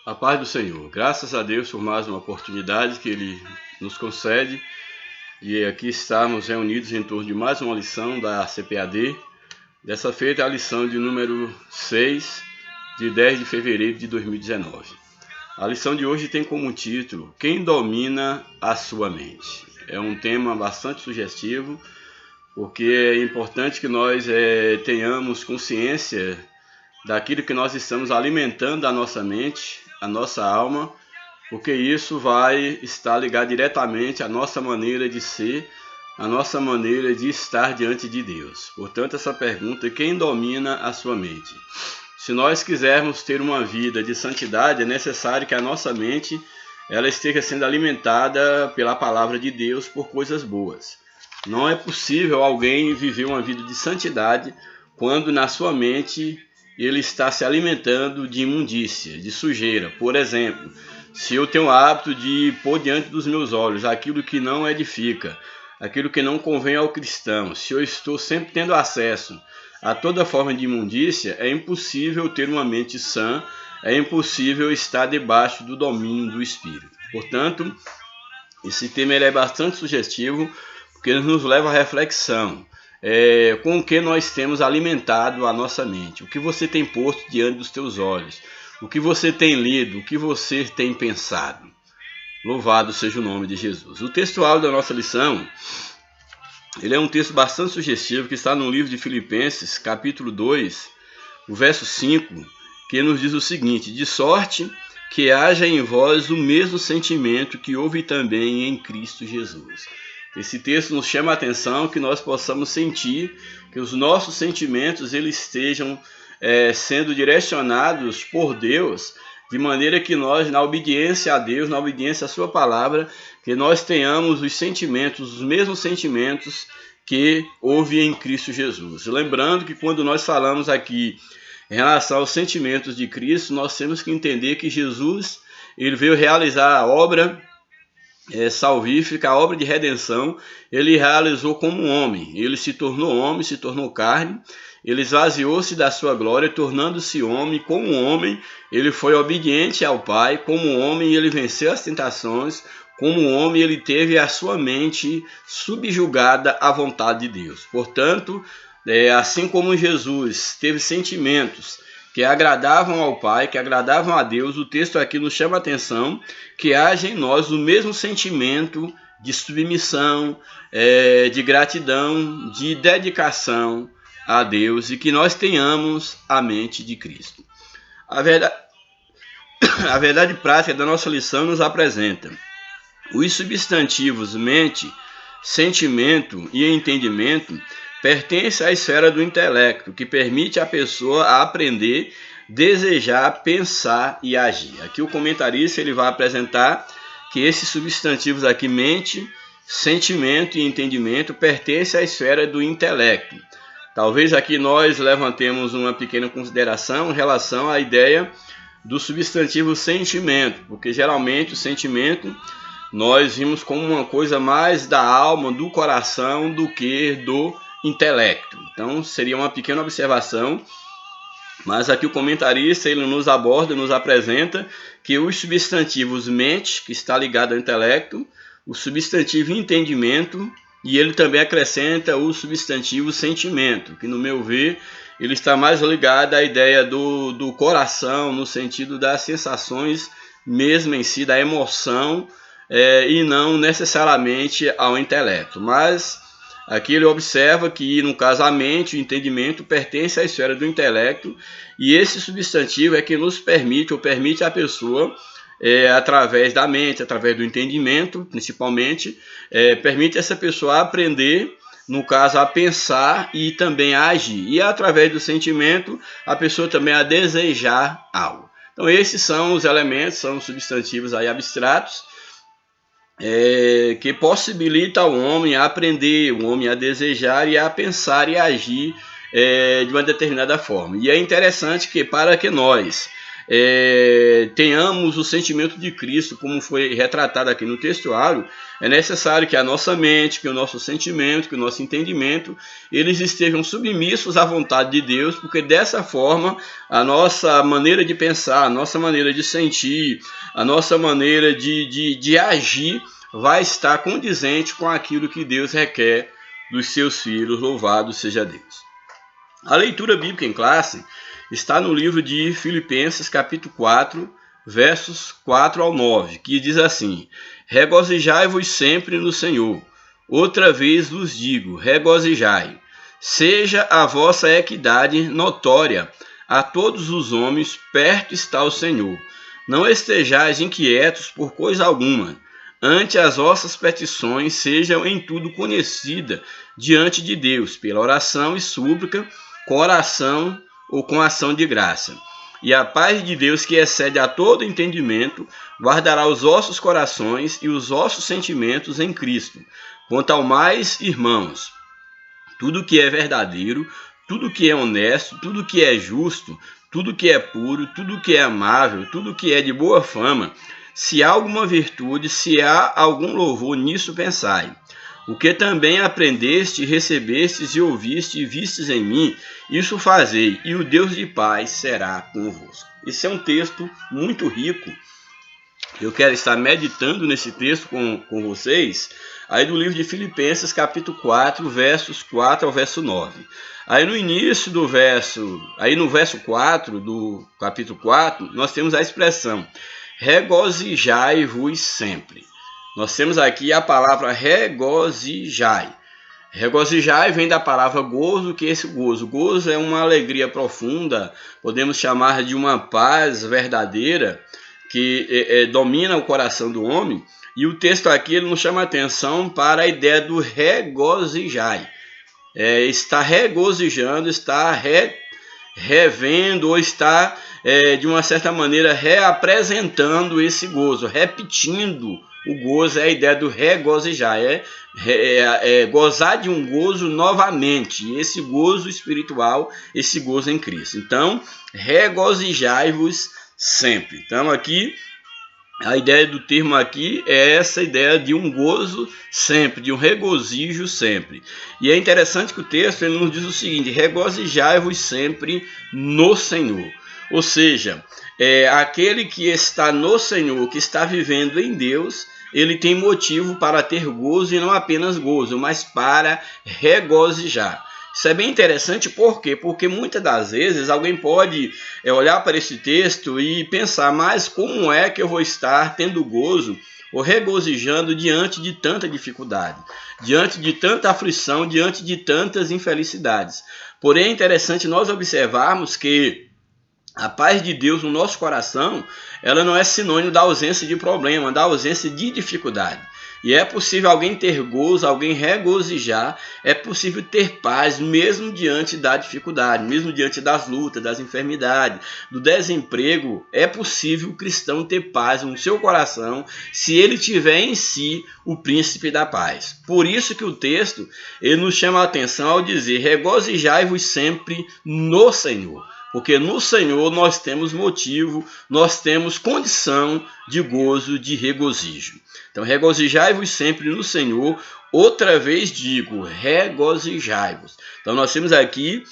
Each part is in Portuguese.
A paz do Senhor. Graças a Deus por mais uma oportunidade que Ele nos concede. E aqui estamos reunidos em torno de mais uma lição da CPAD. Dessa feita é a lição de número 6, de 10 de fevereiro de 2019. A lição de hoje tem como título: Quem domina a sua mente? É um tema bastante sugestivo, porque é importante que nós tenhamos consciência daquilo que nós estamos alimentando a nossa mente, a nossa alma, porque isso vai estar ligado diretamente à nossa maneira de ser, à nossa maneira de estar diante de Deus. Portanto, essa pergunta é: quem domina a sua mente? Se nós quisermos ter uma vida de santidade, é necessário que a nossa mente ela esteja sendo alimentada pela palavra de Deus por coisas boas. Não é possível alguém viver uma vida de santidade quando na sua mente ele está se alimentando de imundícia, de sujeira. Por exemplo, se eu tenho o hábito de pôr diante dos meus olhos aquilo que não edifica, aquilo que não convém ao cristão, se eu estou sempre tendo acesso a toda forma de imundícia, é impossível ter uma mente sã, é impossível estar debaixo do domínio do Espírito. Portanto, esse tema é bastante sugestivo, porque ele nos leva à reflexão. Com o que nós temos alimentado a nossa mente, o que você tem posto diante dos teus olhos, o que você tem lido, o que você tem pensado. Louvado seja o nome de Jesus. O textual da nossa lição, ele é um texto bastante sugestivo, que está no livro de Filipenses, capítulo 2, o verso 5, que nos diz o seguinte: de sorte que haja em vós o mesmo sentimento que houve também em Cristo Jesus. Esse texto nos chama a atenção que nós possamos sentir que os nossos sentimentos eles estejam sendo direcionados por Deus, de maneira que nós, na obediência a Deus, na obediência à sua palavra, que nós tenhamos os sentimentos, os mesmos sentimentos que houve em Cristo Jesus. Lembrando que quando nós falamos aqui em relação aos sentimentos de Cristo, nós temos que entender que Jesus ele veio realizar a obra salvífica, a obra de redenção. Ele realizou como um homem, ele se tornou carne, ele esvaziou-se da sua glória, tornando-se homem. Como homem, ele foi obediente ao Pai, como homem, ele venceu as tentações, como homem, ele teve a sua mente subjugada à vontade de Deus. Portanto, assim como Jesus teve sentimentos que agradavam ao Pai, que agradavam a Deus, o texto aqui nos chama a atenção que haja em nós o mesmo sentimento de submissão, de gratidão, de dedicação a Deus, e que nós tenhamos a mente de Cristo. A verdade prática da nossa lição nos apresenta os substantivos mente, sentimento e entendimento pertence à esfera do intelecto, que permite à pessoa aprender, desejar, pensar e agir. Aqui o comentarista ele vai apresentar que esses substantivos aqui, mente, sentimento e entendimento, pertencem à esfera do intelecto. Talvez aqui nós levantemos uma pequena consideração em relação à ideia do substantivo sentimento, porque geralmente o sentimento nós vimos como uma coisa mais da alma, do coração, do que do intelecto. Então seria uma pequena observação, mas aqui o comentarista ele nos aborda, nos apresenta que os substantivos mente, que está ligado ao intelecto, o substantivo entendimento, e ele também acrescenta o substantivo sentimento, que no meu ver ele está mais ligado à ideia do coração, no sentido das sensações mesmo em si, da emoção, e não necessariamente ao intelecto. Mas aqui ele observa que, no caso, a mente, o entendimento, pertence à esfera do intelecto, e esse substantivo é que nos permite, ou permite à pessoa, através da mente, através do entendimento, principalmente, permite essa pessoa aprender, no caso, a pensar e também a agir. E através do sentimento, a pessoa também a desejar algo. Então, esses são os elementos, são os substantivos aí abstratos, que possibilita ao homem a aprender, o homem a desejar e a pensar e a agir de uma determinada forma. E é interessante que para que nós tenhamos o sentimento de Cristo, como foi retratado aqui no textuário, é necessário que a nossa mente, que o nosso sentimento, que o nosso entendimento, eles estejam submissos à vontade de Deus, porque dessa forma a nossa maneira de pensar, a nossa maneira de sentir, a nossa maneira de agir vai estar condizente com aquilo que Deus requer dos seus filhos. Louvado seja Deus. A leitura bíblica em classe está no livro de Filipenses, capítulo 4, versos 4 ao 9, que diz assim: regozijai-vos sempre no Senhor. Outra vez vos digo, regozijai. Seja a vossa equidade notória a todos os homens, perto está o Senhor. Não estejais inquietos por coisa alguma. Ante as vossas petições sejam em tudo conhecidas diante de Deus, pela oração e súplica, com oração ou com ação de graça. E a paz de Deus, que excede a todo entendimento, guardará os vossos corações e os vossos sentimentos em Cristo. Quanto ao mais, irmãos, tudo que é verdadeiro, tudo que é honesto, tudo que é justo, tudo que é puro, tudo que é amável, tudo que é de boa fama, se há alguma virtude, se há algum louvor, nisso pensai. O que também aprendeste, recebestes e ouviste e vistes em mim, isso fazei, e o Deus de paz será convosco. Esse é um texto muito rico. Eu quero estar meditando nesse texto com vocês, aí do livro de Filipenses, capítulo 4, versos 4 ao verso 9. Aí no início do verso, aí no verso 4 do capítulo 4, nós temos a expressão regozijai-vos sempre. Nós temos aqui a palavra regozijai. Regozijai vem da palavra gozo, que é esse gozo. Gozo é uma alegria profunda, podemos chamar de uma paz verdadeira, que domina o coração do homem. E o texto aqui ele nos chama a atenção para a ideia do regozijai. Está regozijando, está revendo ou está, de uma certa maneira, reapresentando esse gozo, repetindo o gozo. É a ideia do regozijar, gozar de um gozo novamente, esse gozo espiritual, esse gozo em Cristo. Então, regozijai-vos sempre. Então, aqui, a ideia do termo aqui é essa ideia de um gozo sempre, de um regozijo sempre. E é interessante que o texto ele nos diz o seguinte: regozijai-vos sempre no Senhor. Ou seja, aquele que está no Senhor, que está vivendo em Deus, ele tem motivo para ter gozo, e não apenas gozo, mas para regozijar. Isso é bem interessante, por quê? Porque muitas das vezes alguém pode olhar para esse texto e pensar, mas como é que eu vou estar tendo gozo ou regozijando diante de tanta dificuldade, diante de tanta aflição, diante de tantas infelicidades? Porém, é interessante nós observarmos que a paz de Deus no nosso coração, ela não é sinônimo da ausência de problema, da ausência de dificuldade. E é possível alguém ter gozo, alguém regozijar, é possível ter paz mesmo diante da dificuldade, mesmo diante das lutas, das enfermidades, do desemprego. É possível o cristão ter paz no seu coração se ele tiver em si o príncipe da paz. Por isso que o texto ele nos chama a atenção ao dizer: regozijai-vos sempre no Senhor. Porque no Senhor nós temos motivo, nós temos condição de gozo, de regozijo. Então, regozijai-vos sempre no Senhor. Outra vez digo, regozijai-vos. Então, nós temos aqui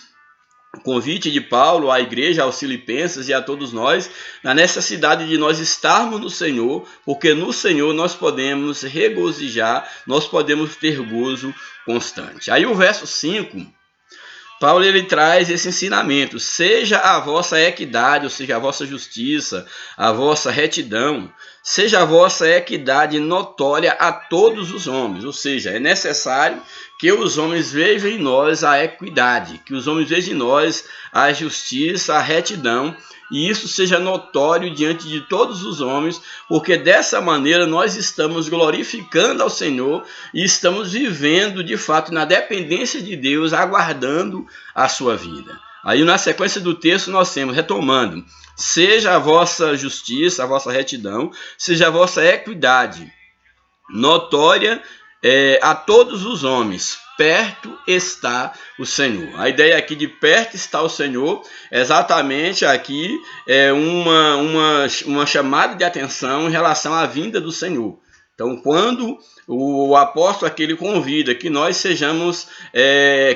o convite de Paulo à igreja, aos filipenses e a todos nós, na necessidade de nós estarmos no Senhor, porque no Senhor nós podemos regozijar, nós podemos ter gozo constante. Aí o verso 5... Paulo ele traz esse ensinamento: seja a vossa equidade, ou seja, a vossa justiça, a vossa retidão, seja a vossa equidade notória a todos os homens. Ou seja, é necessário que os homens vejam em nós a equidade, que os homens vejam em nós a justiça, a retidão, e isso seja notório diante de todos os homens, porque dessa maneira nós estamos glorificando ao Senhor e estamos vivendo de fato na dependência de Deus, aguardando a sua vida. Aí na sequência do texto nós temos, retomando: seja a vossa justiça, a vossa retidão, seja a vossa equidade notória a todos os homens, perto está o Senhor. A ideia aqui de perto está o Senhor, exatamente aqui é uma chamada de atenção em relação à vinda do Senhor. Então, quando o apóstolo aqui ele convida que nós sejamos,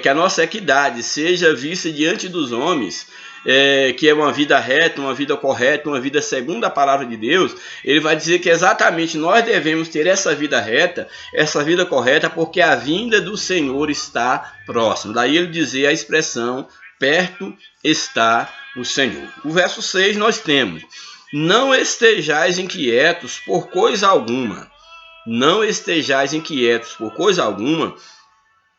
que a nossa equidade seja vista diante dos homens, que é uma vida reta, uma vida correta, uma vida segundo a palavra de Deus, ele vai dizer que exatamente nós devemos ter essa vida reta, essa vida correta, porque a vinda do Senhor está próxima. Daí ele dizer a expressão, perto está o Senhor. O verso 6 nós temos, não estejais inquietos por coisa alguma. Não estejais inquietos por coisa alguma,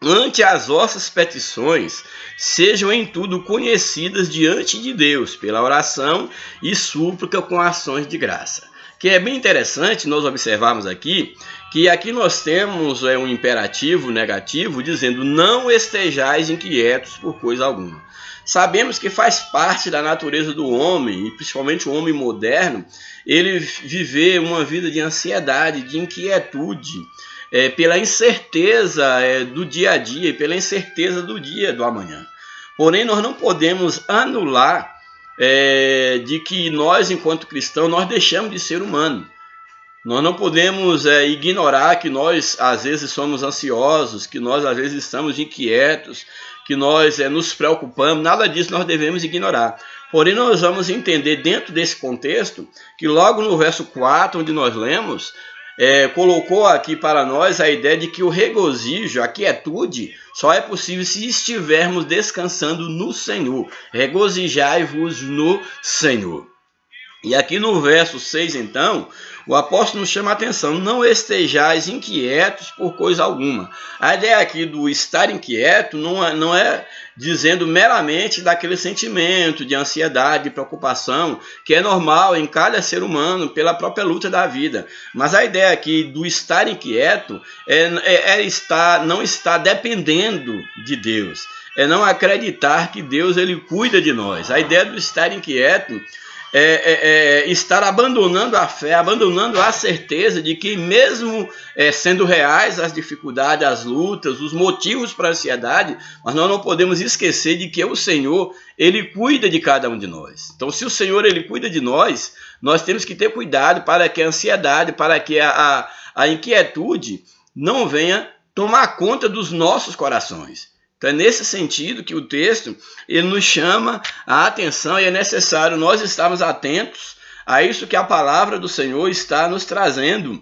ante as vossas petições, sejam em tudo conhecidas diante de Deus, pela oração e súplica com ações de graça. Que é bem interessante nós observarmos aqui, que aqui nós temos um imperativo negativo, dizendo, não estejais inquietos por coisa alguma. Sabemos que faz parte da natureza do homem, e principalmente o homem moderno, ele viver uma vida de ansiedade, de inquietude, pela incerteza do dia a dia e pela incerteza do dia do amanhã. Porém, nós não podemos anular de que nós, enquanto cristãos, nós deixamos de ser humanos. Nós não podemos ignorar que nós, às vezes, somos ansiosos, que nós, às vezes, estamos inquietos, que nós nos preocupamos. Nada disso nós devemos ignorar. Porém, nós vamos entender dentro desse contexto que logo no verso 4, onde nós lemos, colocou aqui para nós a ideia de que o regozijo, a quietude, só é possível se estivermos descansando no Senhor. Regozijai-vos no Senhor. E aqui no verso 6, então, o apóstolo nos chama a atenção, não estejais inquietos por coisa alguma. A ideia aqui do estar inquieto não é dizendo meramente daquele sentimento de ansiedade, de preocupação, que é normal em cada ser humano pela própria luta da vida. Mas a ideia aqui do estar inquieto não estar dependendo de Deus, é não acreditar que Deus ele cuida de nós. A ideia do estar inquieto estar abandonando a fé, abandonando a certeza de que mesmo sendo reais as dificuldades, as lutas, os motivos para a ansiedade, mas nós não podemos esquecer de que o Senhor, ele cuida de cada um de nós. Então, se o Senhor, ele cuida de nós, nós temos que ter cuidado para que a ansiedade, para que a inquietude não venha tomar conta dos nossos corações. Então é nesse sentido que o texto ele nos chama a atenção e é necessário nós estarmos atentos a isso que a palavra do Senhor está nos trazendo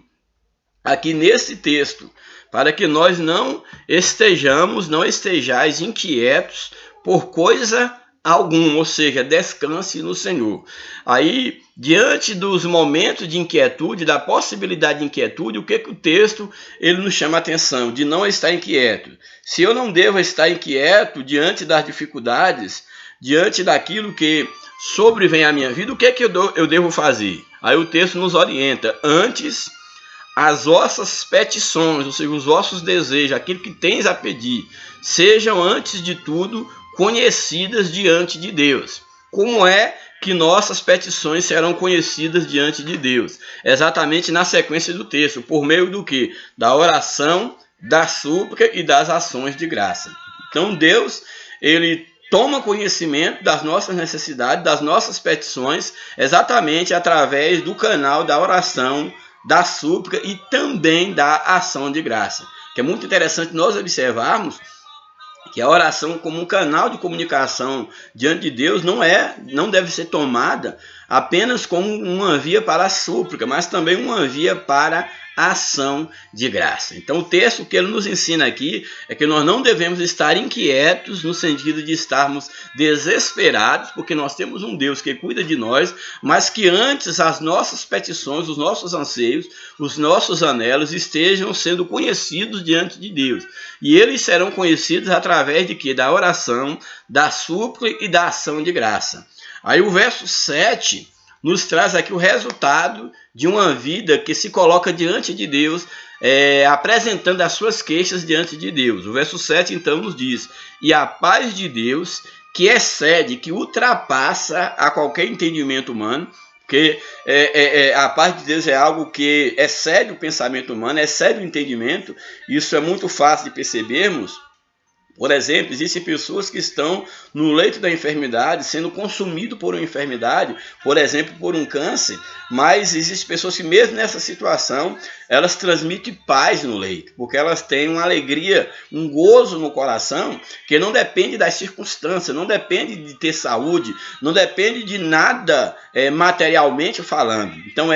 aqui nesse texto, para que nós não estejais inquietos por coisa algum, ou seja, descanse no Senhor. Aí, diante dos momentos de inquietude, da possibilidade de inquietude, o que o texto ele nos chama a atenção? De não estar inquieto. Se eu não devo estar inquieto diante das dificuldades, diante daquilo que sobrevém à minha vida, o que eu devo fazer? Aí o texto nos orienta, antes as vossas petições, ou seja, os vossos desejos, aquilo que tens a pedir, sejam antes de tudo conhecidas diante de Deus. Como é que nossas petições serão conhecidas diante de Deus? Exatamente na sequência do texto, por meio do quê? Da oração, da súplica e das ações de graça. Então Deus, ele toma conhecimento das nossas necessidades, das nossas petições, exatamente através do canal da oração, da súplica e também da ação de graça. Que é muito interessante nós observarmos que a oração como um canal de comunicação diante de Deus não deve ser tomada apenas como uma via para a súplica, mas também uma via para a ação de graça. Então o texto que ele nos ensina aqui é que nós não devemos estar inquietos no sentido de estarmos desesperados, porque nós temos um Deus que cuida de nós, mas que antes as nossas petições, os nossos anseios, os nossos anelos estejam sendo conhecidos diante de Deus. E eles serão conhecidos através de quê? Da oração, da súplica e da ação de graça. Aí o verso 7 nos traz aqui o resultado de uma vida que se coloca diante de Deus, apresentando as suas queixas diante de Deus. O verso 7 então nos diz, e a paz de Deus, que excede, que ultrapassa a qualquer entendimento humano, porque a paz de Deus é algo que excede o pensamento humano, excede o entendimento. Isso é muito fácil de percebermos Por exemplo, existem pessoas que estão no leito da enfermidade, sendo consumido por uma enfermidade, por exemplo, por um câncer, mas existem pessoas que mesmo nessa situação, elas transmitem paz no leito, porque elas têm uma alegria, um gozo no coração, que não depende das circunstâncias, não depende de ter saúde, não depende de nada materialmente falando. Então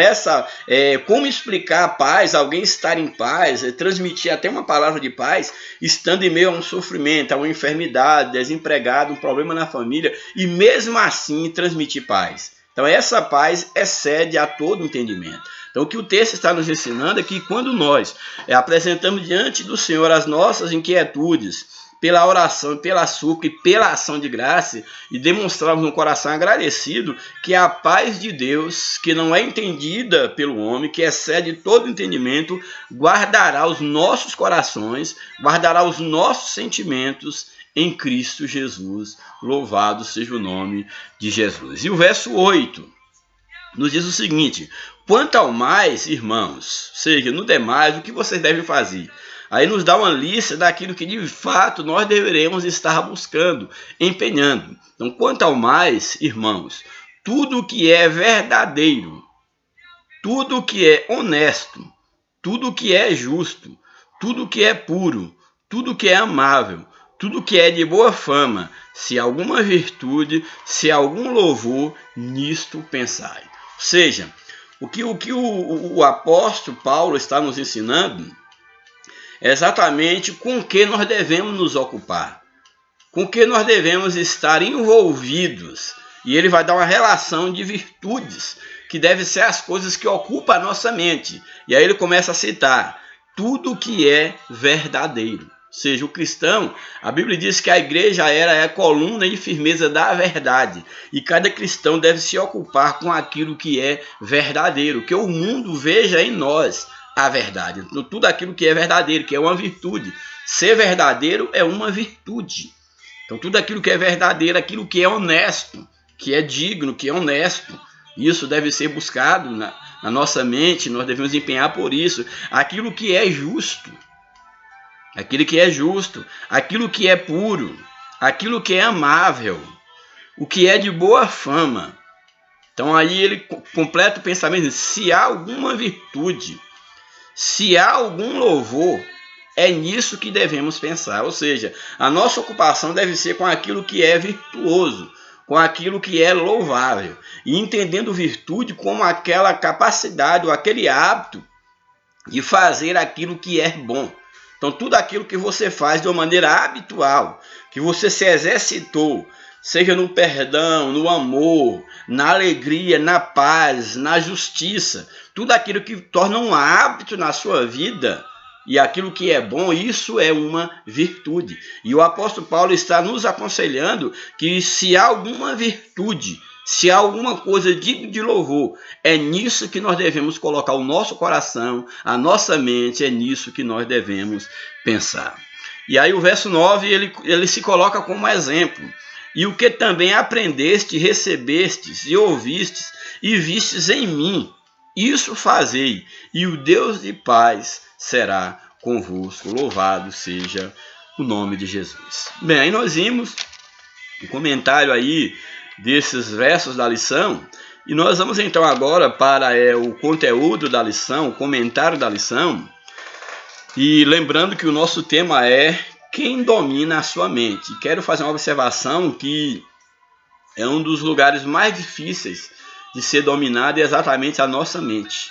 como explicar a paz, alguém estar em paz, transmitir até uma palavra de paz, estando em meio a um sofrimento, a uma enfermidade, desempregado, um problema na família, e mesmo assim transmitir paz. Então essa paz excede a todo entendimento. Então o que o texto está nos ensinando é que quando nós apresentamos diante do Senhor as nossas inquietudes, pela oração, pela súplica e pela ação de graça, e demonstrarmos um coração agradecido, que a paz de Deus, que não é entendida pelo homem, que excede todo entendimento, guardará os nossos corações, guardará os nossos sentimentos em Cristo Jesus. Louvado seja o nome de Jesus. E o verso 8 nos diz o seguinte: quanto ao mais, irmãos, seja no demais, o que vocês devem fazer? Aí nos dá uma lista daquilo que de fato nós deveremos estar buscando, empenhando. Então, quanto ao mais, irmãos, tudo que é verdadeiro, tudo que é honesto, tudo que é justo, tudo que é puro, tudo que é amável, tudo que é de boa fama, se alguma virtude, se algum louvor, nisto pensai. Ou seja, o que o apóstolo Paulo está nos ensinando é exatamente com o que nós devemos nos ocupar, com o que nós devemos estar envolvidos. E ele vai dar uma relação de virtudes, que devem ser as coisas que ocupam a nossa mente. E aí ele começa a citar tudo que é verdadeiro. Ou seja, o cristão, a Bíblia diz que a igreja era a coluna e firmeza da verdade. E cada cristão deve se ocupar com aquilo que é verdadeiro, que o mundo veja em nós a verdade. Então, tudo aquilo que é verdadeiro, que é uma virtude. Ser verdadeiro é uma virtude. Então, tudo aquilo que é verdadeiro, aquilo que é honesto, que é digno, que é honesto, isso deve ser buscado na nossa mente, nós devemos empenhar por isso. Aquilo que é justo, aquilo que é justo, aquilo que é puro, aquilo que é amável, o que é de boa fama. Então, aí ele completa o pensamento: se há alguma virtude, se há algum louvor, é nisso que devemos pensar. Ou seja, a nossa ocupação deve ser com aquilo que é virtuoso, com aquilo que é louvável. E entendendo virtude como aquela capacidade ou aquele hábito de fazer aquilo que é bom. Então, tudo aquilo que você faz de uma maneira habitual, que você se exercitou, seja no perdão, no amor, na alegria, na paz, na justiça, tudo aquilo que torna um hábito na sua vida e aquilo que é bom, isso é uma virtude. E o apóstolo Paulo está nos aconselhando que se há alguma virtude, se há alguma coisa digna de louvor, é nisso que nós devemos colocar o nosso coração, a nossa mente, é nisso que nós devemos pensar. E aí o verso 9, ele se coloca como exemplo. E o que também aprendeste, recebestes e ouvistes e vistes em mim, isso fazei, e o Deus de paz será convosco. Louvado seja o nome de Jesus. Bem, aí nós vimos um comentário aí desses versos da lição, e nós vamos então agora para o conteúdo da lição, o comentário da lição, e lembrando que o nosso tema é quem domina a sua mente. E quero fazer uma observação que é um dos lugares mais difíceis de ser dominado, é exatamente a nossa mente.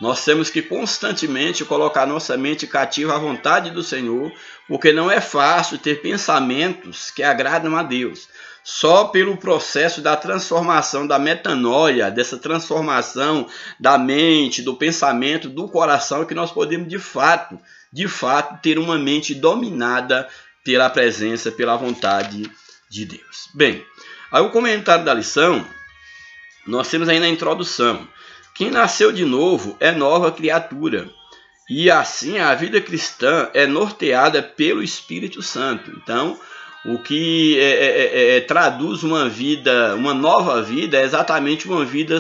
Nós temos que constantemente colocar nossa mente cativa à vontade do Senhor, porque não é fácil ter pensamentos que agradam a Deus. Só pelo processo da transformação, da metanoia, dessa transformação da mente, do pensamento, do coração, que nós podemos de fato, ter uma mente dominada pela presença, pela vontade de Deus. Bem, aí o comentário da lição, nós temos aí na introdução: quem nasceu de novo é nova criatura, e assim a vida cristã é norteada pelo Espírito Santo. Então, O que traduz uma vida, uma nova vida, é exatamente uma vida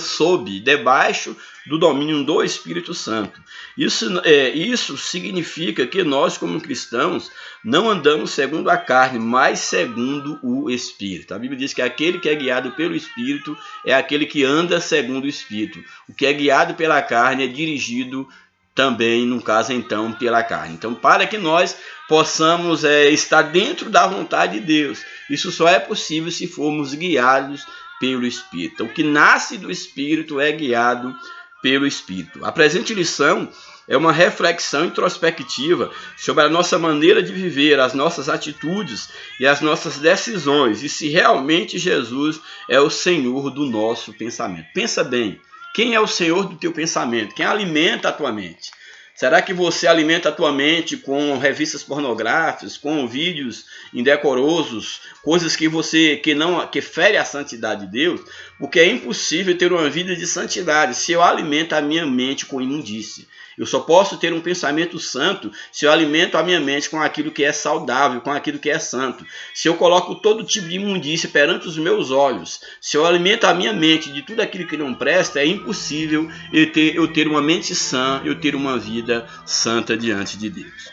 debaixo do domínio do Espírito Santo. Isso significa que nós, como cristãos, não andamos segundo a carne, mas segundo o Espírito. A Bíblia diz que aquele que é guiado pelo Espírito é aquele que anda segundo o Espírito. O que é guiado pela carne é dirigido também, no caso, então, pela carne. Então, para que nós possamos estar dentro da vontade de Deus, isso só é possível se formos guiados pelo Espírito. Então, o que nasce do Espírito é guiado pelo Espírito. A presente lição é uma reflexão introspectiva sobre a nossa maneira de viver, as nossas atitudes e as nossas decisões, e se realmente Jesus é o Senhor do nosso pensamento. Pensa bem. Quem é o Senhor do teu pensamento? Quem alimenta a tua mente? Será que você alimenta a tua mente com revistas pornográficas, com vídeos indecorosos, coisas que fere a santidade de Deus? Porque é impossível ter uma vida de santidade se eu alimento a minha mente com imundície. Eu só posso ter um pensamento santo se eu alimento a minha mente com aquilo que é saudável, com aquilo que é santo. Se eu coloco todo tipo de imundície perante os meus olhos, se eu alimento a minha mente de tudo aquilo que não presta, é impossível eu ter uma mente sã, eu ter uma vida santa diante de Deus.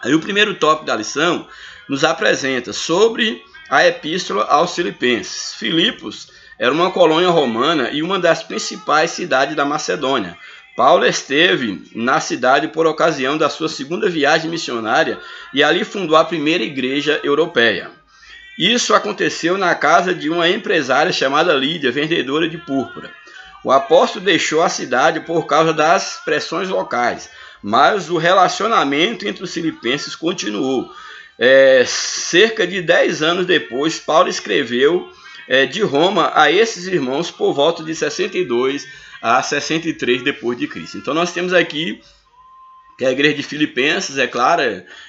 Aí o primeiro tópico da lição nos apresenta sobre a Epístola aos Filipenses. Filipos era uma colônia romana e uma das principais cidades da Macedônia. Paulo esteve na cidade por ocasião da sua segunda viagem missionária e ali fundou a primeira igreja europeia. Isso aconteceu na casa de uma empresária chamada Lídia, vendedora de púrpura. O apóstolo deixou a cidade por causa das pressões locais, mas o relacionamento entre os filipenses continuou. Cerca de 10 anos depois, Paulo escreveu de Roma a esses irmãos por volta de 62 a 63 depois de Cristo. Então nós temos aqui que a igreja de Filipenses, é claro,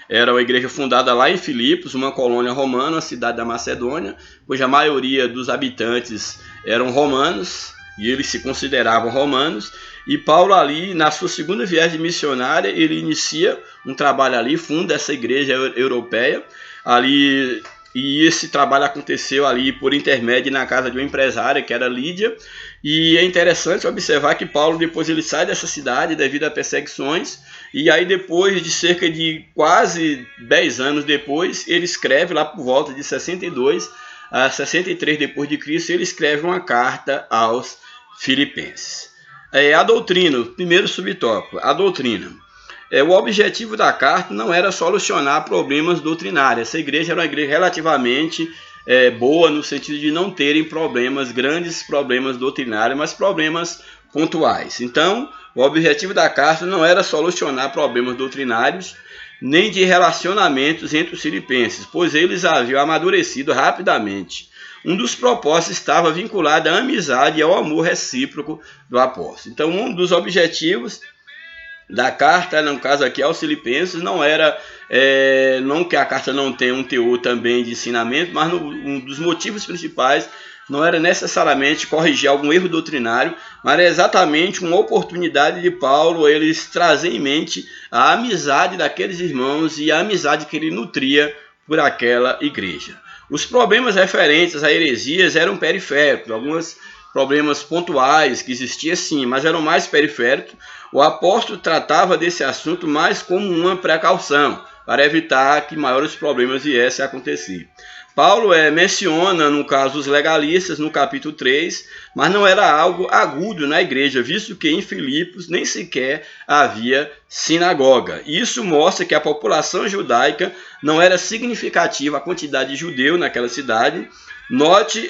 era uma igreja fundada lá em Filipos, uma colônia romana, uma cidade da Macedônia, cuja maioria dos habitantes eram romanos e eles se consideravam romanos. E Paulo ali, na sua segunda viagem missionária, ele inicia um trabalho ali, funda essa igreja europeia ali. E esse trabalho aconteceu ali por intermédio na casa de uma empresária, que era Lídia. E é interessante observar que Paulo, depois ele sai dessa cidade devido a perseguições. E aí depois de cerca de quase 10 anos depois, ele escreve lá por volta de 62 a 63 depois de Cristo, ele escreve uma carta aos Filipenses. A doutrina, o primeiro subtópico, a doutrina. O objetivo da carta não era solucionar problemas doutrinários. Essa igreja era uma igreja relativamente boa no sentido de não terem grandes problemas doutrinários, mas problemas pontuais. Então, o objetivo da carta não era solucionar problemas doutrinários, nem de relacionamentos entre os filipenses, pois eles haviam amadurecido rapidamente. Um dos propósitos estava vinculado à amizade e ao amor recíproco do apóstolo. Então, um dos objetivos da carta, no caso aqui aos Filipenses, não era, não que a carta não tenha um teor também de ensinamento, mas um dos motivos principais não era necessariamente corrigir algum erro doutrinário, mas era exatamente uma oportunidade de Paulo eles trazer em mente a amizade daqueles irmãos e a amizade que ele nutria por aquela igreja. Os problemas referentes a heresias eram periféricos, alguns problemas pontuais que existiam sim, mas eram mais periféricos. O apóstolo tratava desse assunto mais como uma precaução, para evitar que maiores problemas viessem a acontecer. Paulo menciona, no caso, os legalistas, no capítulo 3, mas não era algo agudo na igreja, visto que em Filipos nem sequer havia sinagoga. Isso mostra que a população judaica não era significativa, a quantidade de judeus naquela cidade. Note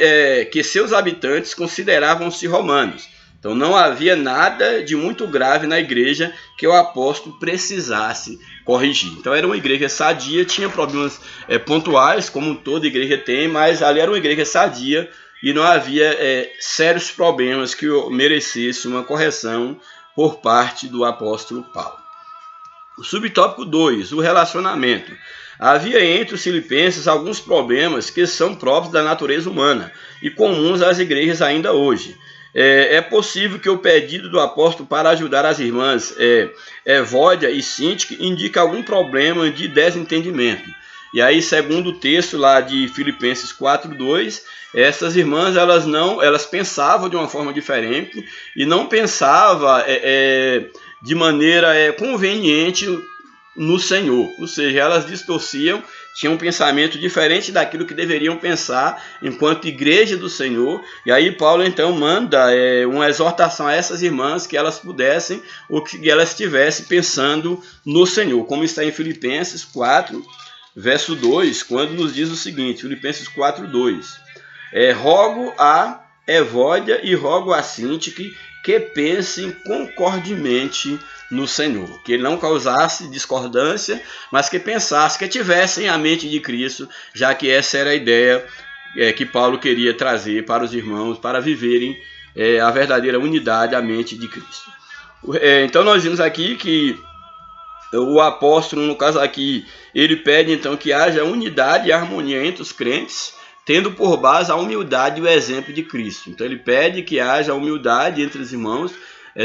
que seus habitantes consideravam-se romanos. Então não havia nada de muito grave na igreja que o apóstolo precisasse corrigir. Então era uma igreja sadia, tinha problemas pontuais, como toda igreja tem, mas ali era uma igreja sadia e não havia sérios problemas que merecesse uma correção por parte do apóstolo Paulo. O subtópico 2, o relacionamento. Havia entre os filipenses alguns problemas que são próprios da natureza humana e comuns às igrejas ainda hoje. É possível que o pedido do apóstolo para ajudar as irmãs Evódia e Sintique indique algum problema de desentendimento. E aí, segundo o texto lá de Filipenses 4:2, essas irmãs elas pensavam de uma forma diferente e não pensavam de maneira conveniente no Senhor, ou seja, elas distorciam, tinham um pensamento diferente daquilo que deveriam pensar enquanto igreja do Senhor. E aí Paulo então manda uma exortação a essas irmãs que elas pudessem, ou que elas estivessem pensando no Senhor, como está em Filipenses 4, verso 2, quando nos diz o seguinte, Filipenses 4:2, rogo a Evódia e rogo a Sintique que pensem concordemente no Senhor, que ele não causasse discordância, mas que pensasse, que tivessem a mente de Cristo, já que essa era a ideia que Paulo queria trazer para os irmãos, para viverem a verdadeira unidade, a mente de Cristo. Então nós vimos aqui que o apóstolo, no caso aqui, ele pede então que haja unidade e harmonia entre os crentes, tendo por base a humildade e o exemplo de Cristo. Então ele pede que haja humildade entre os irmãos,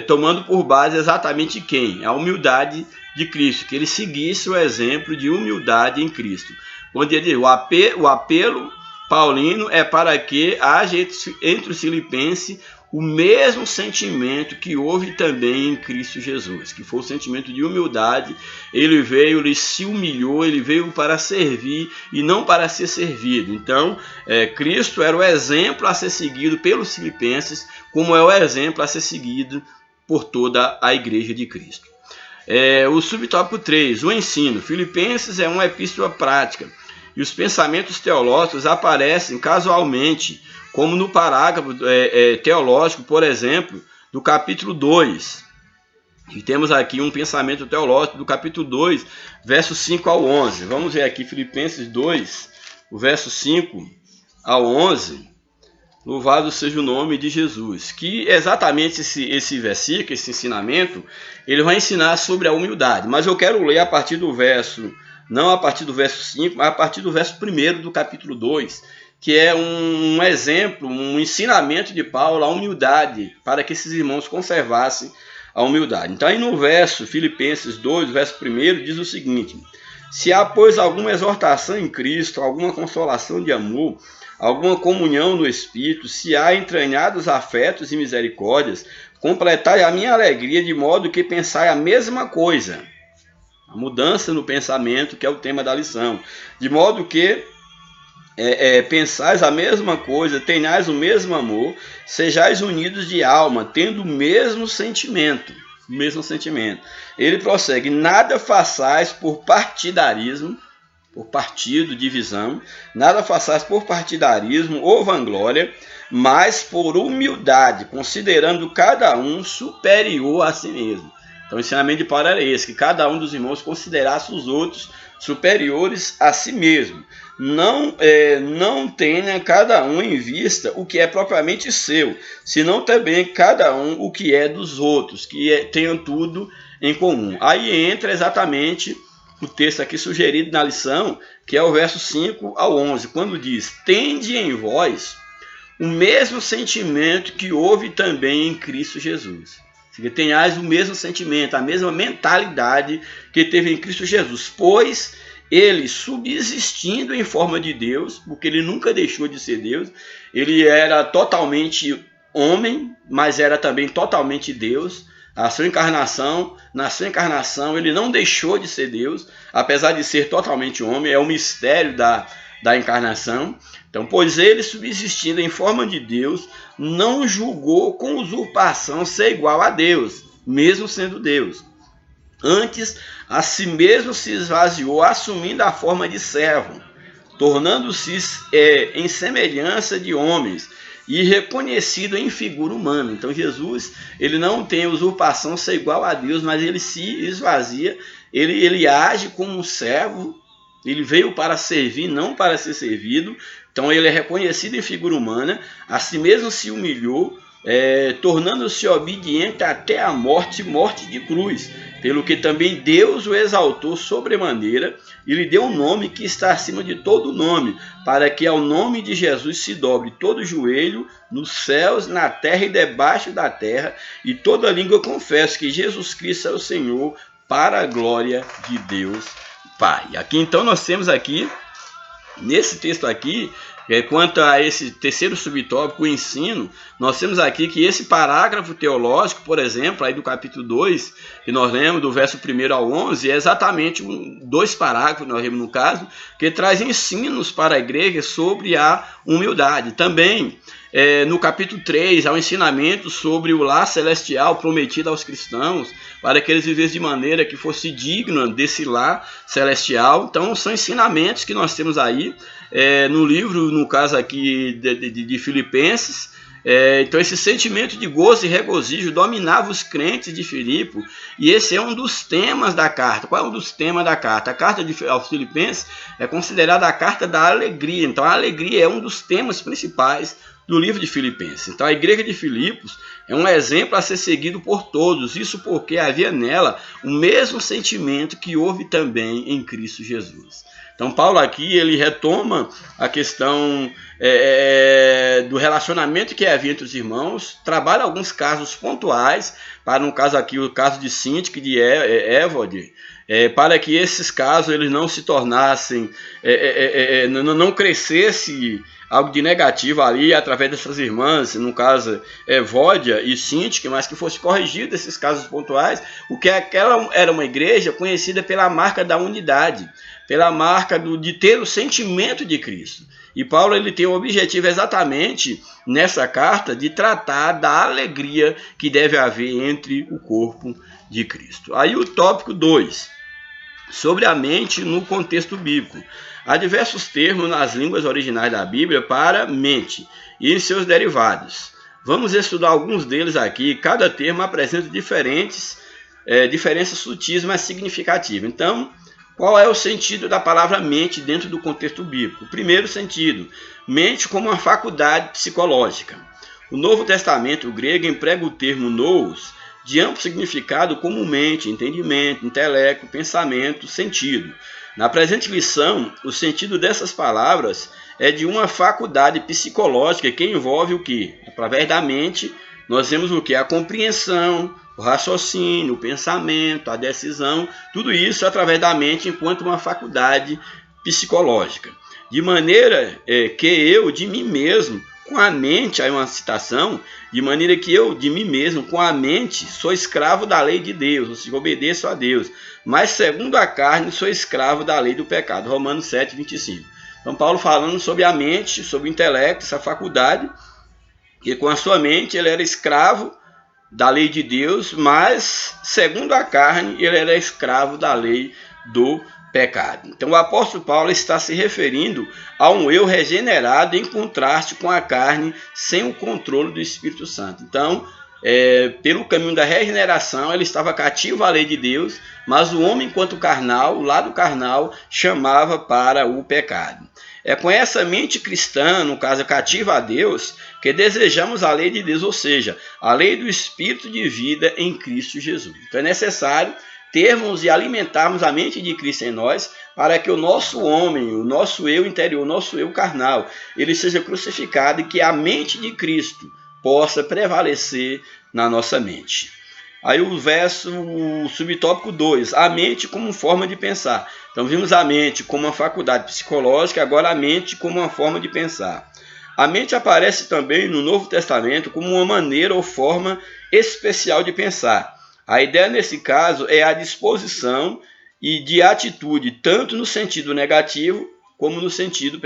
tomando por base exatamente quem? A humildade de Cristo, que ele seguisse o exemplo de humildade em Cristo. Quando ele diz, o apelo paulino é para que haja entre os filipenses o mesmo sentimento que houve também em Cristo Jesus, que foi o sentimento de humildade. Ele veio, ele se humilhou, ele veio para servir e não para ser servido. Então, Cristo era o exemplo a ser seguido pelos filipenses, como é o exemplo a ser seguido por toda a igreja de Cristo. O subtópico 3, o ensino. Filipenses é uma epístola prática e os pensamentos teológicos aparecem casualmente, como no parágrafo teológico, por exemplo, do capítulo 2. E temos aqui um pensamento teológico do capítulo 2, versos 5 ao 11. Vamos ver aqui Filipenses 2, o verso 5 ao 11. Louvado seja o nome de Jesus. Que exatamente esse versículo, esse ensinamento, ele vai ensinar sobre a humildade. Mas eu quero ler a partir do verso, não a partir do verso 5, mas a partir do verso 1 do capítulo 2, que é um exemplo, um ensinamento de Paulo, a humildade, para que esses irmãos conservassem a humildade. Então aí no verso, Filipenses 2, verso 1, diz o seguinte: se há, pois, alguma exortação em Cristo, alguma consolação de amor, alguma comunhão no Espírito, se há entranhados afetos e misericórdias, completai a minha alegria de modo que pensai a mesma coisa. A mudança no pensamento, que é o tema da lição. De modo que pensais a mesma coisa, tenhais o mesmo amor, sejais unidos de alma, tendo o mesmo sentimento. Ele prossegue: nada façais por partidarismo, por partido, divisão, nada façais por partidarismo ou vanglória, mas por humildade, considerando cada um superior a si mesmo. Então o ensinamento de Paulo era esse, que cada um dos irmãos considerasse os outros superiores a si mesmo. Não tenha cada um em vista o que é propriamente seu, senão também cada um o que é dos outros, que tenham tudo em comum. Aí entra exatamente o texto aqui sugerido na lição, que é o verso 5 ao 11, quando diz: tende em vós o mesmo sentimento que houve também em Cristo Jesus. Que tenhais o mesmo sentimento, a mesma mentalidade que teve em Cristo Jesus, pois ele, subsistindo em forma de Deus, porque ele nunca deixou de ser Deus, ele era totalmente homem, mas era também totalmente Deus. Na sua encarnação, ele não deixou de ser Deus, apesar de ser totalmente homem. É o mistério da encarnação. Então, pois ele, subsistindo em forma de Deus, não julgou com usurpação ser igual a Deus, mesmo sendo Deus. Antes, a si mesmo se esvaziou, assumindo a forma de servo, tornando-se em semelhança de homens e reconhecido em figura humana. Então Jesus, ele não tem usurpação ser igual a Deus, mas ele se esvazia, ele age como um servo, ele veio para servir, não para ser servido. Então ele é reconhecido em figura humana, a si mesmo se humilhou, tornando-se obediente até a morte de cruz, pelo que também Deus o exaltou sobremaneira e lhe deu um nome que está acima de todo nome, para que ao nome de Jesus se dobre todo joelho, nos céus, na terra e debaixo da terra, e toda língua confesse que Jesus Cristo é o Senhor, para a glória de Deus Pai. Aqui então nós temos aqui, nesse texto aqui, quanto a esse terceiro subtópico, o ensino, nós temos aqui que esse parágrafo teológico, por exemplo, aí do capítulo 2, que nós lemos do verso 1 ao 11, é exatamente dois parágrafos, nós lemos no caso, que traz ensinos para a igreja sobre a humildade. Também, no capítulo 3, há um ensinamento sobre o lar celestial prometido aos cristãos, para que eles vivessem de maneira que fosse digna desse lar celestial. Então, são ensinamentos que nós temos aí no livro, no caso aqui de Filipenses. Então esse sentimento de gozo e regozijo dominava os crentes de Filipe, e esse é um dos temas da carta. Qual é um dos temas da carta? A carta aos Filipenses é considerada a carta da alegria. Então a alegria é um dos temas principais do livro de Filipenses. Então a igreja de Filipos é um exemplo a ser seguido por todos, isso porque havia nela o mesmo sentimento que houve também em Cristo Jesus. Então Paulo aqui ele retoma a questão do relacionamento que havia entre os irmãos, trabalha alguns casos pontuais, para no caso aqui o caso de Sintique e de Évode, para que esses casos eles não se tornassem, não crescesse algo de negativo ali através dessas irmãs, no caso Évódia e Sintique, mas que fosse corrigido esses casos pontuais, o que aquela era uma igreja conhecida pela marca da unidade, pela marca de ter o sentimento de Cristo. E Paulo ele tem o objetivo exatamente nessa carta de tratar da alegria que deve haver entre o corpo de Cristo. Aí o tópico 2, sobre a mente no contexto bíblico. Há diversos termos nas línguas originais da Bíblia para mente e seus derivados. Vamos estudar alguns deles aqui. Cada termo apresenta diferenças sutis, mas significativas. Então, qual é o sentido da palavra mente dentro do contexto bíblico? O primeiro sentido, mente como uma faculdade psicológica. O Novo Testamento grego emprega o termo nous, de amplo significado como mente, entendimento, intelecto, pensamento, sentido. Na presente lição, o sentido dessas palavras é de uma faculdade psicológica que envolve o quê? Através da mente, nós vemos o quê? A compreensão, o raciocínio, o pensamento, a decisão, tudo isso através da mente enquanto uma faculdade psicológica. De maneira que eu, de mim mesmo, com a mente, aí uma citação, de maneira que eu, de mim mesmo, com a mente, sou escravo da lei de Deus, ou seja, obedeço a Deus, mas segundo a carne, sou escravo da lei do pecado. Romanos 7, 25. Então, Paulo falando sobre a mente, sobre o intelecto, essa faculdade, que com a sua mente ele era escravo da lei de Deus, mas segundo a carne, ele era escravo da lei do pecado. Então o apóstolo Paulo está se referindo a um eu regenerado em contraste com a carne sem o controle do Espírito Santo. Então, pelo caminho da regeneração, ele estava cativo à lei de Deus, mas o homem enquanto carnal, o lado carnal, chamava para o pecado. É com essa mente cristã, no caso cativa a Deus, que desejamos a lei de Deus, ou seja, a lei do Espírito de vida em Cristo Jesus. Então é necessário termos e alimentarmos a mente de Cristo em nós, para que o nosso homem, o nosso eu interior, o nosso eu carnal, ele seja crucificado e que a mente de Cristo possa prevalecer na nossa mente. Aí o subtópico 2, a mente como forma de pensar. Então vimos a mente como uma faculdade psicológica, agora a mente como uma forma de pensar. A mente aparece também no Novo Testamento como uma maneira ou forma especial de pensar. A ideia nesse caso é a disposição e de atitude, tanto no sentido negativo como no sentido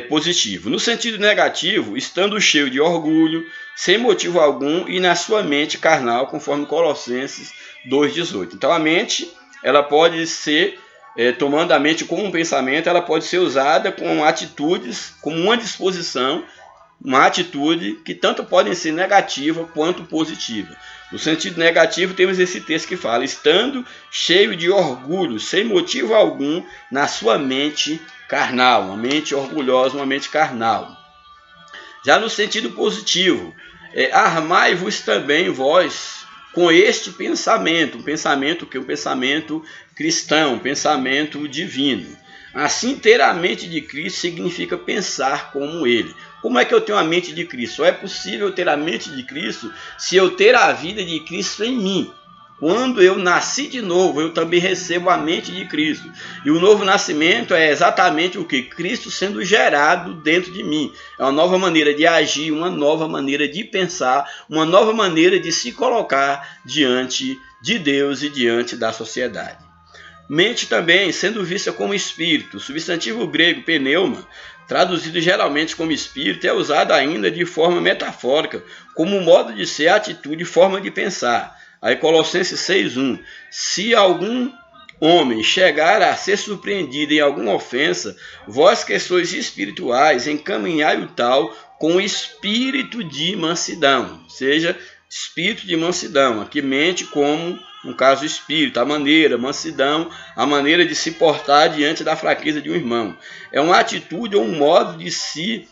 positivo. No sentido negativo, estando cheio de orgulho, sem motivo algum e na sua mente carnal, conforme Colossenses 2,18. Então a mente, ela pode ser, tomando a mente como um pensamento, ela pode ser usada com atitudes, como uma disposição, uma atitude que tanto podem ser negativa quanto positiva. No sentido negativo, temos esse texto que fala, estando cheio de orgulho, sem motivo algum, na sua mente carnal, uma mente orgulhosa, uma mente carnal. Já no sentido positivo, armai-vos também vós com este pensamento, um pensamento cristão, um pensamento divino. Assim, ter a mente de Cristo significa pensar como Ele. Como é que eu tenho a mente de Cristo? Só é possível ter a mente de Cristo se eu ter a vida de Cristo em mim. Quando eu nasci de novo, eu também recebo a mente de Cristo. E o novo nascimento é exatamente o que? Cristo sendo gerado dentro de mim. É uma nova maneira de agir, uma nova maneira de pensar, uma nova maneira de se colocar diante de Deus e diante da sociedade. Mente também sendo vista como espírito. O substantivo grego pneuma, traduzido geralmente como espírito, é usado ainda de forma metafórica, como modo de ser, atitude e forma de pensar. Aí Colossenses 6:1, se algum homem chegar a ser surpreendido em alguma ofensa, vós que sois espirituais, encaminhai o tal com espírito de mansidão, ou seja, espírito de mansidão, aqui mente como, no caso, espírito, a maneira, mansidão, a maneira de se portar diante da fraqueza de um irmão. É uma atitude ou um modo de si,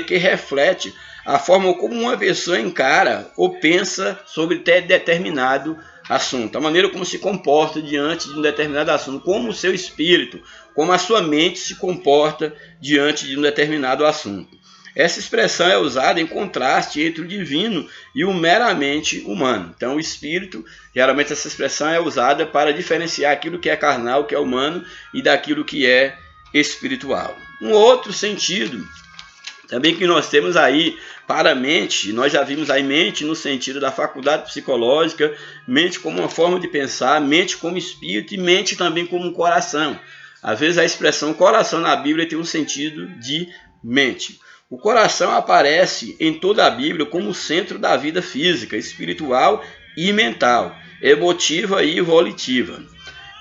que reflete a forma como uma pessoa encara ou pensa sobre determinado assunto, a maneira como se comporta diante de um determinado assunto, como o seu espírito, como a sua mente se comporta diante de um determinado assunto. Essa expressão é usada em contraste entre o divino e o meramente humano. Então, o espírito, geralmente essa expressão é usada para diferenciar aquilo que é carnal, que é humano, e daquilo que é espiritual. Um outro sentido também que nós temos aí para a mente, nós já vimos aí mente no sentido da faculdade psicológica, mente como uma forma de pensar, mente como espírito e mente também como coração. Às vezes a expressão coração na Bíblia tem um sentido de mente. O coração aparece em toda a Bíblia como o centro da vida física, espiritual e mental, emotiva e volitiva.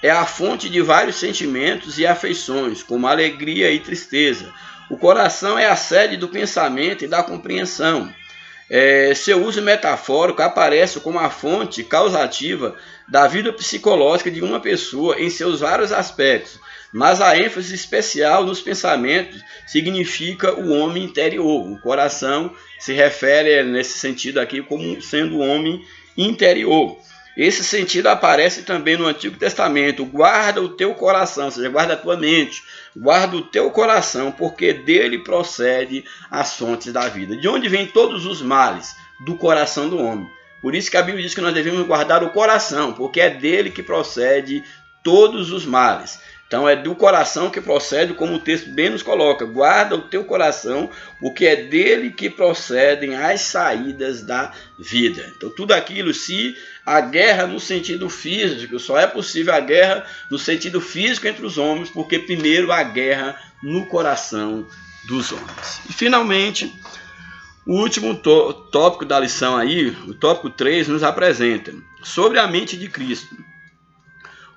É a fonte de vários sentimentos e afeições, como alegria e tristeza. O coração é a sede do pensamento e da compreensão. Seu uso metafórico aparece como a fonte causativa da vida psicológica de uma pessoa em seus vários aspectos, mas a ênfase especial nos pensamentos significa o homem interior. O coração se refere nesse sentido aqui como sendo o homem interior. Esse sentido aparece também no Antigo Testamento. Guarda o teu coração, ou seja, guarda a tua mente, guarda o teu coração, porque dele procede as fontes da vida. De onde vêm todos os males? Do coração do homem. Por isso que a Bíblia diz que nós devemos guardar o coração, porque é dele que procede todos os males. Então é do coração que procede, como o texto bem nos coloca, guarda o teu coração, porque é dele que procedem as saídas da vida. Então tudo aquilo, se a guerra no sentido físico, só é possível a guerra no sentido físico entre os homens, porque primeiro a guerra no coração dos homens. E finalmente, o último tópico da lição aí, o tópico 3, nos apresenta sobre a mente de Cristo.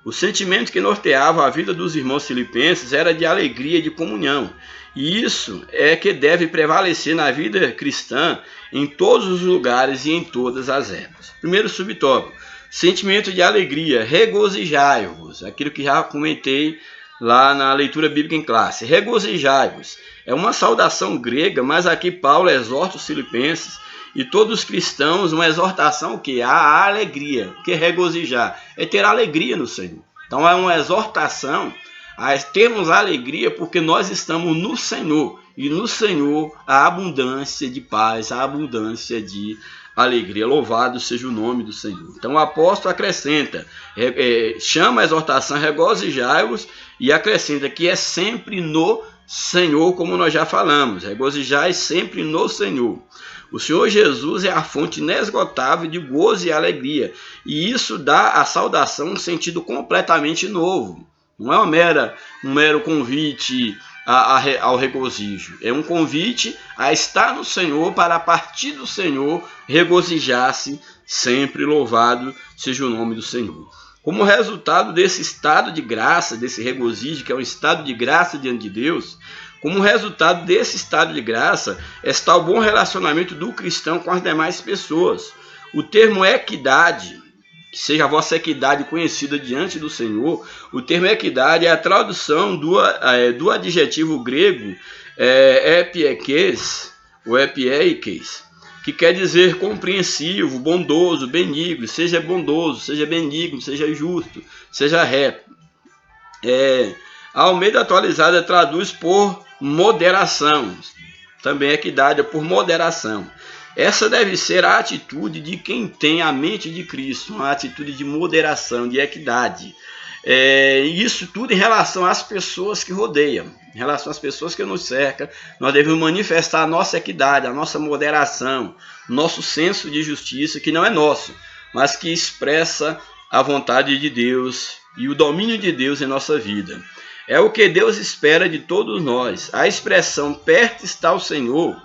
O sentimento que norteava a vida dos irmãos filipenses era de alegria e de comunhão. E isso é que deve prevalecer na vida cristã em todos os lugares e em todas as épocas. Primeiro subtópico, sentimento de alegria, regozijai-vos, aquilo que já comentei lá na leitura bíblica em classe. Regozijai-vos é uma saudação grega, mas aqui Paulo exorta os filipenses e todos os cristãos, uma exortação que a alegria, que regozijar, é ter alegria no Senhor. Então é uma exortação a termos alegria porque nós estamos no Senhor, e no Senhor a abundância de paz, a abundância de alegria. Louvado seja o nome do Senhor. Então o apóstolo acrescenta, chama a exortação regozijai-vos e acrescenta que é sempre no Senhor, como nós já falamos, regozijai sempre no Senhor. O Senhor Jesus é a fonte inesgotável de gozo e alegria, e isso dá à saudação um sentido completamente novo. Não é um mero convite ao regozijo, é um convite a estar no Senhor para, a partir do Senhor, regozijar-se sempre. Louvado seja o nome do Senhor. Como resultado desse estado de graça, desse regozijo, que é um estado de graça diante de Deus, como resultado desse estado de graça, está o bom relacionamento do cristão com as demais pessoas. O termo equidade, que seja a vossa equidade conhecida diante do Senhor, o termo equidade é a tradução do adjetivo grego epiekes, ou epieikes, que quer dizer compreensivo, bondoso, benigno, seja bondoso, seja benigno, seja justo, seja reto. A Almeida Atualizada traduz por moderação, também equidade é por moderação. Essa deve ser a atitude de quem tem a mente de Cristo, uma atitude de moderação, de equidade. Isso tudo em relação às pessoas que rodeiam, em relação às pessoas que nos cercam. Nós devemos manifestar a nossa equidade, a nossa moderação, nosso senso de justiça, que não é nosso, mas que expressa a vontade de Deus e o domínio de Deus em nossa vida. É o que Deus espera de todos nós. A expressão perto está o Senhor,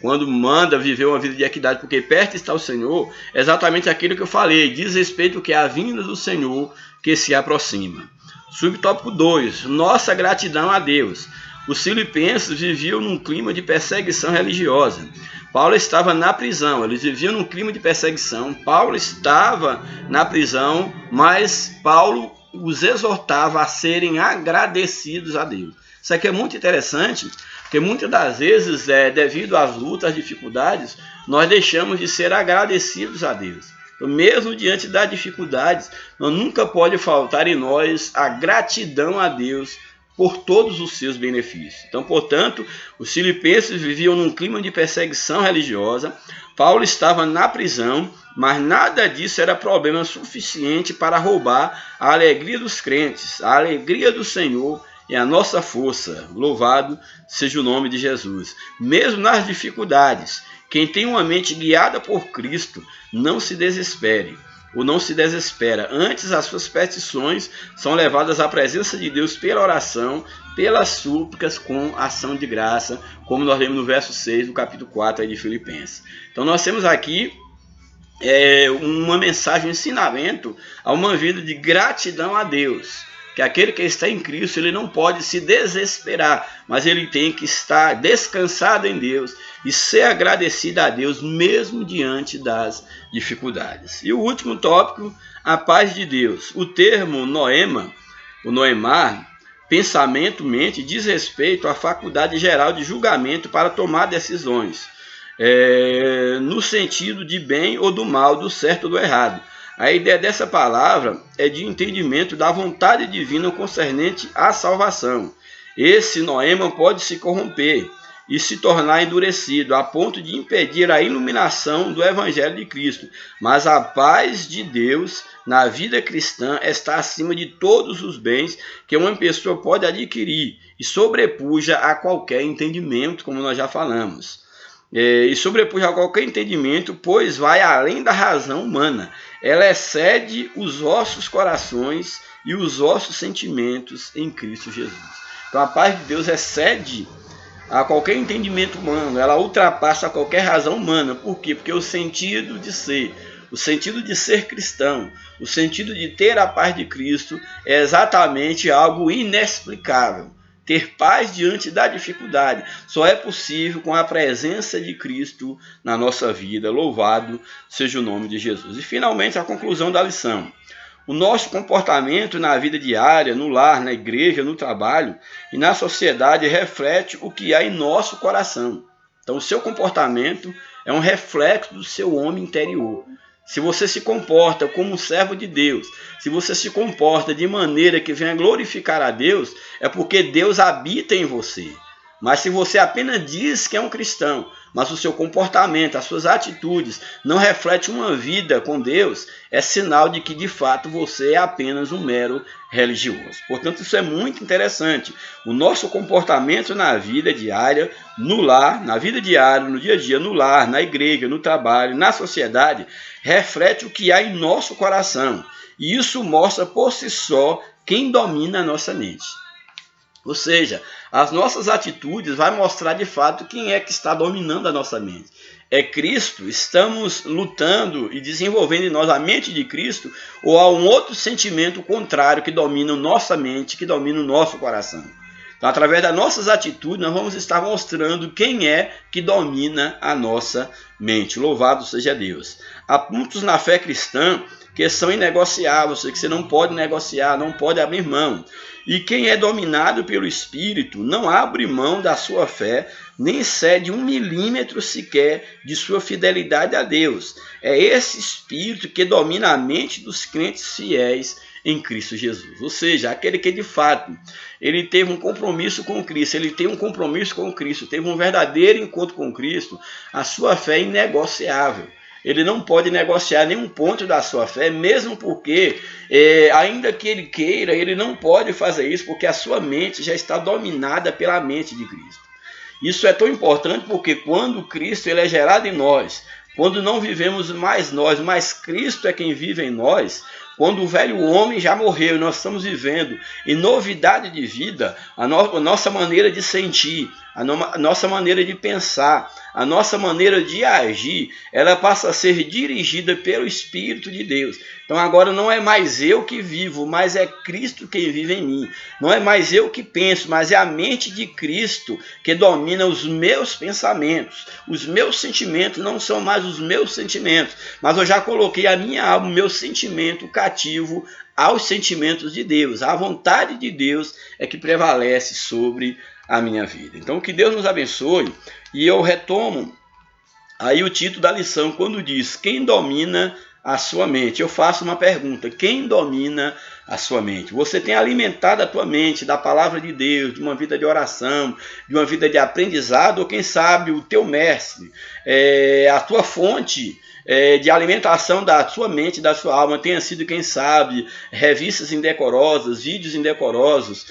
quando manda viver uma vida de equidade, porque perto está o Senhor, é exatamente aquilo que eu falei, diz respeito ao que é a vinda do Senhor que se aproxima. Subtópico 2, nossa gratidão a Deus. Os filipenses viviam num clima de perseguição religiosa. Paulo estava na prisão, eles viviam num clima de perseguição. Paulo estava na prisão, mas Paulo os exortava a serem agradecidos a Deus. Isso aqui é muito interessante, porque muitas das vezes, devido às lutas, às dificuldades, nós deixamos de ser agradecidos a Deus. Então, mesmo diante das dificuldades, nunca pode faltar em nós a gratidão a Deus por todos os seus benefícios. Então, portanto, os filipenses viviam num clima de perseguição religiosa. Paulo estava na prisão, mas nada disso era problema suficiente para roubar a alegria dos crentes, a alegria do Senhor e a nossa força. Louvado seja o nome de Jesus. Mesmo nas dificuldades, quem tem uma mente guiada por Cristo não se desespere ou não se desespera. Antes, as suas petições são levadas à presença de Deus pela oração, pelas súplicas com ação de graça, como nós lemos no verso 6 do capítulo 4 de Filipenses. Então nós temos aqui uma mensagem, um ensinamento a uma vida de gratidão a Deus. Que aquele que está em Cristo, ele não pode se desesperar, mas ele tem que estar descansado em Deus e ser agradecido a Deus mesmo diante das dificuldades. E o último tópico, a paz de Deus. O termo noema, o noemar, pensamento, mente, diz respeito à faculdade geral de julgamento para tomar decisões, no sentido de bem ou do mal, do certo ou do errado. A ideia dessa palavra é de entendimento da vontade divina concernente à salvação. Esse noema pode se corromper e se tornar endurecido, a ponto de impedir a iluminação do Evangelho de Cristo. Mas a paz de Deus na vida cristã está acima de todos os bens que uma pessoa pode adquirir e sobrepuja a qualquer entendimento, como nós já falamos. E sobrepuja a qualquer entendimento, pois vai além da razão humana. Ela excede os vossos corações e os vossos sentimentos em Cristo Jesus. Então a paz de Deus excede a qualquer entendimento humano, ela ultrapassa qualquer razão humana. Por quê? Porque o sentido de ser cristão, o sentido de ter a paz de Cristo é exatamente algo inexplicável. Ter paz diante da dificuldade só é possível com a presença de Cristo na nossa vida. Louvado seja o nome de Jesus. E finalmente a conclusão da lição. O nosso comportamento na vida diária, no lar, na igreja, no trabalho e na sociedade reflete o que há em nosso coração. Então o seu comportamento é um reflexo do seu homem interior. Se você se comporta como um servo de Deus, se você se comporta de maneira que venha glorificar a Deus, é porque Deus habita em você. Mas se você apenas diz que é um cristão, mas o seu comportamento, as suas atitudes não refletem uma vida com Deus, é sinal de que de fato você é apenas um mero religioso. Portanto, isso é muito interessante. O nosso comportamento na vida diária, no lar, na vida diária, no dia a dia, no lar, na igreja, no trabalho, na sociedade, reflete o que há em nosso coração. E isso mostra por si só quem domina a nossa mente. Ou seja, as nossas atitudes vão mostrar de fato quem é que está dominando a nossa mente. É Cristo? Estamos lutando e desenvolvendo em nós a mente de Cristo? Ou há um outro sentimento contrário que domina a nossa mente, que domina o nosso coração? Então, através das nossas atitudes, nós vamos estar mostrando quem é que domina a nossa mente. Louvado seja Deus. Há pontos na fé cristã que são inegociáveis, que você não pode negociar, não pode abrir mão. E quem é dominado pelo Espírito não abre mão da sua fé, nem cede 1 milímetro sequer de sua fidelidade a Deus. É esse Espírito que domina a mente dos crentes fiéis em Cristo Jesus. Ou seja, aquele que de fato ele teve um compromisso com Cristo, ele tem um compromisso com Cristo, teve um verdadeiro encontro com Cristo, a sua fé é inegociável. Ele não pode negociar nenhum ponto da sua fé, mesmo porque, ainda que ele queira, ele não pode fazer isso, porque a sua mente já está dominada pela mente de Cristo. Isso é tão importante porque quando Cristo ele é gerado em nós, quando não vivemos mais nós, mas Cristo é quem vive em nós, quando o velho homem já morreu e nós estamos vivendo em novidade de vida, a nossa maneira de sentir, a nossa maneira de pensar, a nossa maneira de agir, ela passa a ser dirigida pelo Espírito de Deus. Então agora não é mais eu que vivo, mas é Cristo quem vive em mim. Não é mais eu que penso, mas é a mente de Cristo que domina os meus pensamentos. Os meus sentimentos não são mais os meus sentimentos, mas eu já coloquei a minha alma, o meu sentimento cativo aos sentimentos de Deus. A vontade de Deus é que prevalece sobre a minha vida. Então que Deus nos abençoe. E eu retomo aí o título da lição quando diz: quem domina a sua mente? Eu faço uma pergunta: quem domina a sua mente? Você tem alimentado a tua mente da palavra de Deus, de uma vida de oração, de uma vida de aprendizado, ou quem sabe o teu mestre, a tua fonte de alimentação da sua mente, da sua alma, tenha sido, quem sabe, revistas indecorosas, vídeos indecorosos.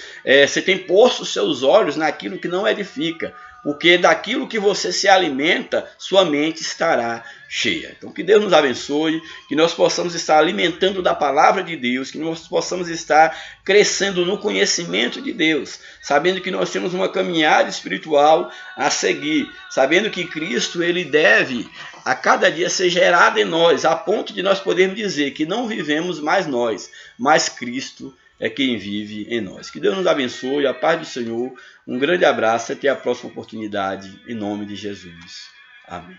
Você tem posto seus olhos naquilo que não edifica, porque daquilo que você se alimenta, sua mente estará cheia. Então que Deus nos abençoe, que nós possamos estar alimentando da palavra de Deus, que nós possamos estar crescendo no conhecimento de Deus, sabendo que nós temos uma caminhada espiritual a seguir, sabendo que Cristo ele deve a cada dia ser gerado em nós, a ponto de nós podermos dizer que não vivemos mais nós, mas Cristo é quem vive em nós. Que Deus nos abençoe, a paz do Senhor, um grande abraço, até a próxima oportunidade, em nome de Jesus. Amém.